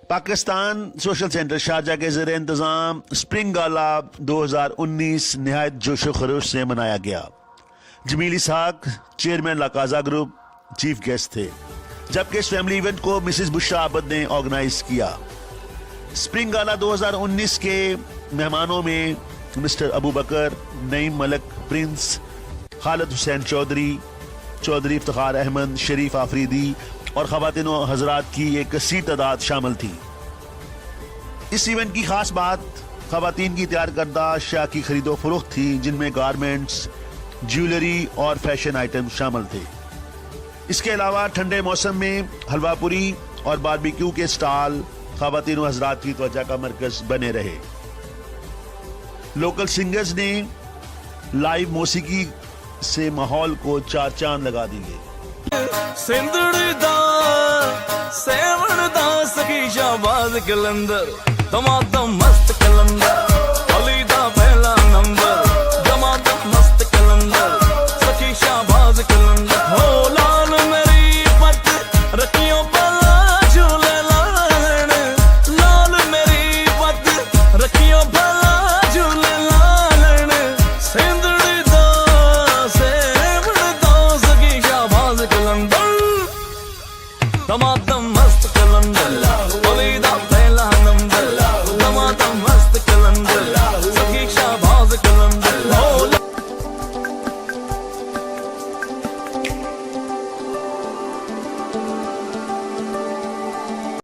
Pakistan social centre Sharjah के ज़ेरे इंतज़ाम स्प्रिंग गाला 2019 नहायत जोशो खरोश से मनाया गया। जमील इसहाक चेयरमैन लाकाजा ग्रुप चीफ गेस्ट थे, जबकि इस फैमिली इवेंट को मिसेस बुशरा आबद ने ऑर्गेनाइज किया। स्प्रिंग गाला 2019 के मेहमानों में मिस्टर अबू बकर, नईम मलक प्रिंस, खालिद हुसैन चौधरी, चौधरी इफ्तिखार अहमद, शरीफ आफरीदी और ख़वातीन व हज़रात की एक कसीर तादाद शामिल थी। इस इवेंट की खास बात ख़वातीन की तैयार करदा अशिया की खरीदो फरोख्त थी, जिनमें गारमेंट्स, ज्वेलरी और फैशन आइटम शामिल थे। इसके अलावा ठंडे मौसम में हलवा पूरी और बारबेक्यू के स्टॉल ख़वातीन व हज़रात की तवज्जो का मरकज बने रहे। लोकल सिंगर्स ने लाइव मौसीकी से माहौल को चार चांद लगा दिए। सखी शाहबाज कलंदर दमादम मस्त कलंदर अली दा पहला नंबर दमादम मस्त कलंदर सखी शाहबाज कलंदर